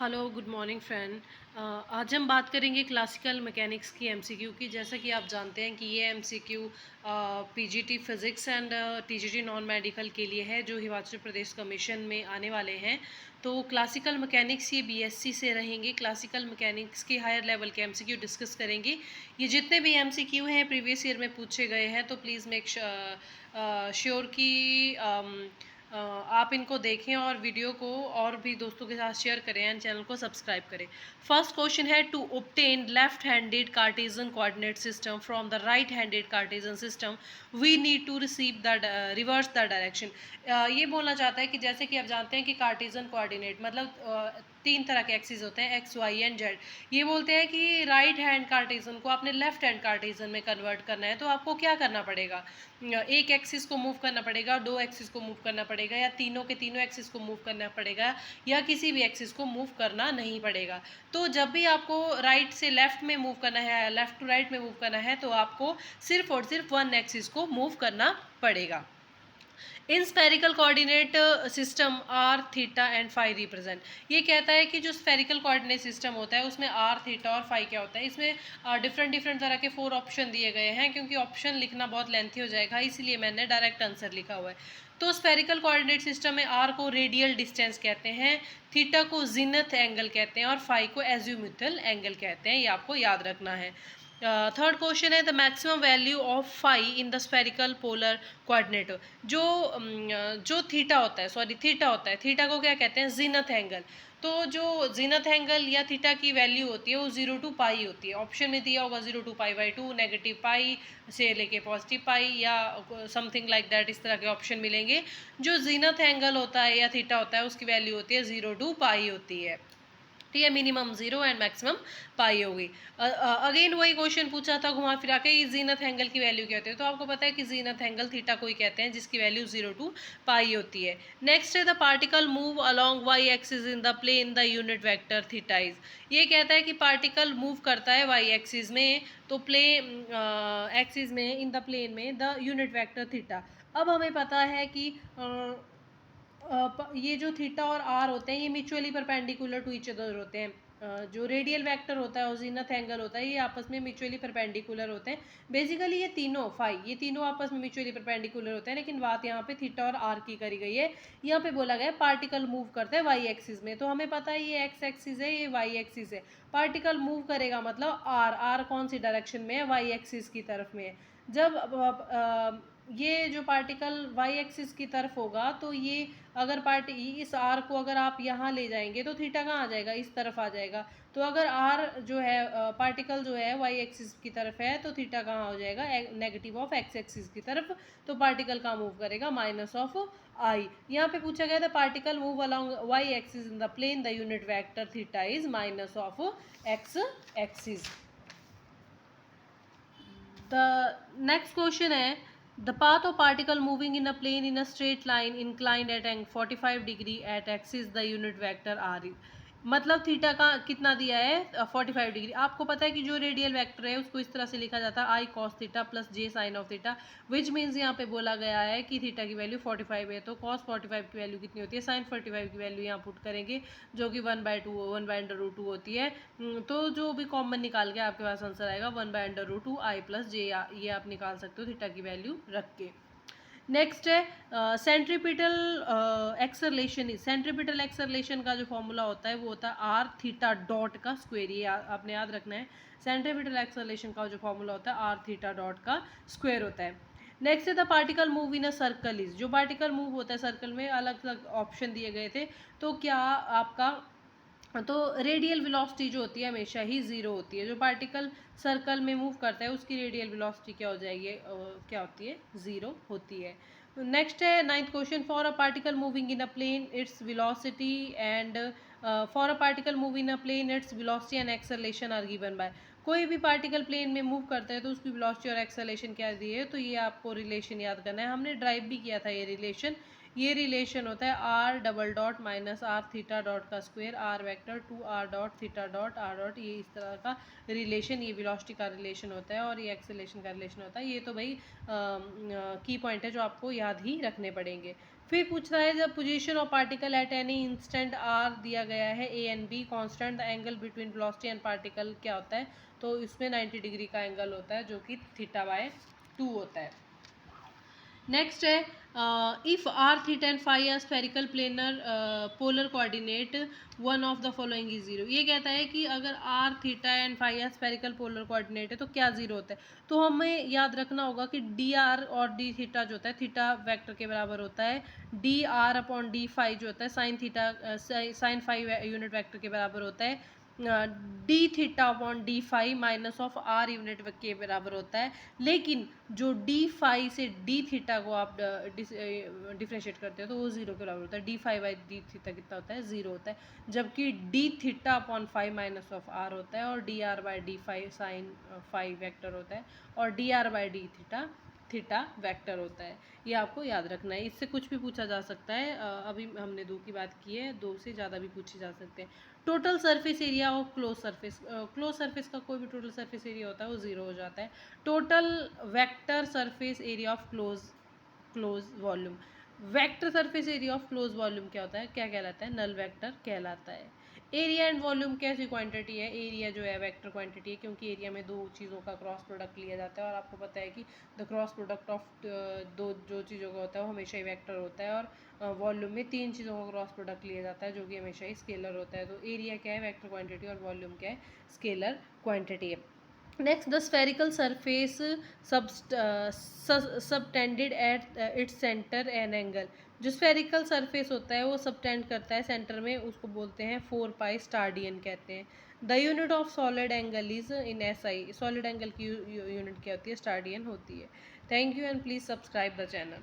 Hello, good morning friend. आज हम बात करेंगे क्लासिकल मैकेनिक्स की एमसीक्यू की। जैसा कि आप जानते हैं कि ये MCQ PGT physics and TGT non medical के लिए है, जो हिमाचल प्रदेश कमीशन में आने वाले हैं। तो क्लासिकल मैकेनिक्स ये बीएससी से रहेंगे। क्लासिकल मैकेनिक्स के हायर लेवल के एमसीक्यू डिस्कस करेंगे। ये जितने भी एमसीक्यू हैं प्रीवियस ईयर में पूछे गए हैं, तो प्लीज़ मेक श्योर कि आप इनको देखें और वीडियो को और भी दोस्तों के साथ शेयर करें एंड चैनल को सब्सक्राइब करें। फर्स्ट क्वेश्चन है, to obtain left handed Cartesian coordinate system from the right handed Cartesian system we need to receive the reverse the direction. ये बोलना चाहता है कि जैसे कि आप जानते हैं कि कार्टेशियन कोऑर्डिनेट मतलब तीन तरह के एक्सिस होते हैं, एक्स वाई एंड जेड। ये बोलते हैं कि राइट हैंड कार्टेशियन को आपने लेफ्ट हैंड कार्टेशियन में कन्वर्ट करना है, तो आपको क्या करना पड़ेगा? एक एक्सिस को मूव करना पड़ेगा, दो एक्सिस को मूव करना पड़ेगा, या तीनों के तीनों एक्सिस को मूव करना पड़ेगा, या किसी भी एक्सिस को मूव करना नहीं पड़ेगा। तो जब भी आपको राइट से लेफ्ट में मूव करना है, लेफ्ट टू राइट में मूव करना है, तो आपको सिर्फ और सिर्फ वन एक्सिस को मूव करना पड़ेगा। In spherical coordinate system r theta and phi represent. ये कहता है कि जो स्फेरिकल कोऑर्डिनेट सिस्टम होता है उसमें आर थीटा और फाई क्या होता है। इसमें डिफरेंट तरह के 4 ऑप्शन दिए गए हैं, क्योंकि ऑप्शन लिखना बहुत लेंथी हो जाएगा, इसलिए मैंने डायरेक्ट आंसर लिखा हुआ है। तो स्फेरिकल कोऑर्डिनेट सिस्टम में आर को रेडियल डिस्टेंस कहते हैं, थीटा को जीनथ एंगल कहते हैं और फाई को एज्यूमिथल एंगल कहते हैं। ये आपको याद रखना है। थर्ड क्वेश्चन है, the maximum value of phi in the spherical polar coordinate. जो थीटा होता है, थीटा को क्या कहते हैं? Zenith angle. तो जो जीनथ एंगल या थीटा की वैल्यू होती है वो 0 to पाई होती है। ऑप्शन में दिया होगा 0 to पाई/2, नेगेटिव पाई से लेके पॉजिटिव पाई, या समथिंग लाइक दैट, इस तरह के ऑप्शन मिलेंगे। जो जीनथ एंगल होता है या थीटा होता है उसकी वैल्यू होती है 0 to पाई होती है। ठीक है, मिनिमम 0 एंड मैक्सिमम पाई होगी। अगेन वही क्वेश्चन पूछा था घुमा फिरा के, जीनथ एंगल की वैल्यू क्या होती है? तो आपको पता है कि जीनथ एंगल थीटा को ही कहते हैं, जिसकी वैल्यू 0 to पाई होती है। नेक्स्ट है, the particle move along Y axis in the plane the unit vector theta is. ये कहता है कि पार्टिकल मूव करता है वाई एक्सिस में, तो एक्सिस में इन द प्लेन में द यूनिट वेक्टर थीटा। अब हमें पता है कि ये जो थीटा और आर होते हैं ये mutually perpendicular to each other होते हैं। जो रेडियल वेक्टर होता है और जीनथ एंगल होता है, ये आपस में म्यूचुअली परपेंडिकुलर होते हैं। बेसिकली ये तीनों आपस में म्यूचुअली परपेंडिकुलर होते हैं, लेकिन बात यहाँ पे थीटा और आर की करी गई है। यहाँ पे बोला गया है पार्टिकल मूव करता है वाई एक्सिस में, तो हमें पता है ये एक्स एक्सिस है, ये वाई एक्सिस है। पार्टिकल मूव करेगा मतलब आर कौन सी डायरेक्शन में है? वाई एक्सिस की तरफ में है। जब ये जो पार्टिकल वाई एक्सिस की तरफ होगा, तो ये अगर इस आर को अगर आप यहाँ ले जाएंगे तो थीटा कहाँ आ जाएगा? इस तरफ आ जाएगा। तो अगर आर जो है पार्टिकल जो है वाई एक्सिस की तरफ है, तो थीटा कहाँ हो जाएगा? नेगेटिव ऑफ एक्स एक्सिस की तरफ। तो पार्टिकल कहाँ मूव करेगा? Minus of I. यहाँ पे पूछा गया था particle move along Y axis in the plane the unit vector theta is minus of X axis. The next question है, the path of particle moving in a plane in a straight line inclined at angle 45 degree at axis the unit vector r। मतलब theta का कितना दिया है? 45 degree. आपको पता है कि जो रेडियल वेक्टर है उसको इस तरह से लिखा जाता है i cos theta plus j sine of theta, which means यहाँ पे बोला गया है कि थीटा की वैल्यू 45 है, तो कॉस 45 की वैल्यू कितनी होती है? साइन 45 की वैल्यू यहाँ पुट करेंगे, जो कि 1/√2 होती है। तो जो भी कॉमन निकाल के आपके पास आंसर आएगा 1/√2 आई प्लस जे, ये आप निकाल सकते हो थीटा की वैल्यू रख के। नेक्स्ट है सेंट्रीपिटल एक्सरलेशन। सेंट्रीपिटल एक्सरलेशन का जो फॉर्मूला होता है वो होता है आर थीटा डॉट का स्क्वायर। ये आपने याद रखना है। सेंट्रीपिटल एक्सरलेशन का जो फॉर्मूला होता है आर थीटा डॉट का स्क्वायर होता है। नेक्स्ट है, the particle move in a circle is. जो पार्टिकल मूव होता है सर्कल में, अलग अलग ऑप्शन दिए गए थे। तो क्या आपका, तो रेडियल वेलोसिटी जो होती है हमेशा ही 0 होती है। जो पार्टिकल सर्कल में मूव करता है उसकी रेडियल वेलोसिटी क्या हो जाएगी? क्या होती है? 0 होती है। नेक्स्ट है ninth question, for a particle moving in a plane its velocity and for a particle move in a plane its velocity and acceleration are given by. कोई भी पार्टिकल प्लेन में मूव करता है तो उसकी वेलोसिटी और acceleration क्या दी है? तो ये आपको रिलेशन याद करना है। हमने ड्राइव भी किया था ये रिलेशन होता है r double dot minus r theta dot का square r vector 2r dot theta dot r dot. ये इस तरह का रिलेशन, ये वेलोसिटी का रिलेशन होता है और ये एक्सेलरेशन का रिलेशन होता है। ये तो भाई की पॉइंट है जो आपको याद ही रखने पड़ेंगे। फिर पूछ रहा है जब position of particle at any instant are दिया गया है A and B constant, the angle between velocity and particle क्या होता है, तो इसमें 90 डिग्री का एंगल होता है जो कि θ/2 होता है। नेक्स्ट है if R theta and phi are spherical planar polar coordinate one of the following is zero. ये कहता है कि अगर R theta and phi are spherical polar coordinate है तो क्या जीरो होता है। तो हमें याद रखना होगा कि डी आर और डी थीटा जो होता है थीटा वेक्टर के बराबर होता है, D R upon D phi जो होता है sine theta sine phi unit vector के बराबर होता है, D theta upon D phi minus of R unit के बराबर होता है। लेकिन जो डी फाई से डी थीटा को आप डिफ्रेंशिएट करते हो तो वो जीरो के बराबर होता है, D phi by D theta कितना होता है, जीरो होता है। जबकि D theta upon phi minus of R होता है और D R by D phi sine phi vector होता है और D R by D theta theta vector होता है। ये आपको याद रखना है, इससे कुछ भी पूछा जा सकता है। अभी हमने दो की बात की है, दो से ज़्यादा भी पूछे जा सकते हैं। टोटल सरफेस एरिया और क्लोज सरफेस का कोई भी टोटल सरफेस एरिया होता है वो जीरो हो जाता है। Total vector surface area of close volume, vector surface area of close volume क्या होता है, क्या कहलाता है, नल वेक्टर कहलाता है। एरिया एंड वॉल्यूम कैसी क्वांटिटी है, एरिया जो है वेक्टर क्वांटिटी है क्योंकि एरिया में दो चीज़ों का क्रॉस प्रोडक्ट लिया जाता है और आपको पता है कि द क्रॉस प्रोडक्ट ऑफ दो जो चीज़ों का होता है वो हमेशा ही वेक्टर होता है। और वॉल्यूम में तीन चीज़ों का क्रॉस प्रोडक्ट लिया जाता है जो कि हमेशा ही स्केलर होता है। तो एरिया क्या है, वेक्टर क्वांटिटी, और वॉल्यूम क्या है, स्केलर क्वांटिटी है। Next the spherical surface subtended at its centre an angle, जो स्फेरिकल सरफेस होता है वो सबटेंड करता है सेंटर में, उसको बोलते हैं 4 पाई स्टारडियन कहते हैं। The unit of solid angle is in SI, solid angle की यूनिट क्या होती है, स्टारडियन होती है। Thank you and please subscribe the channel.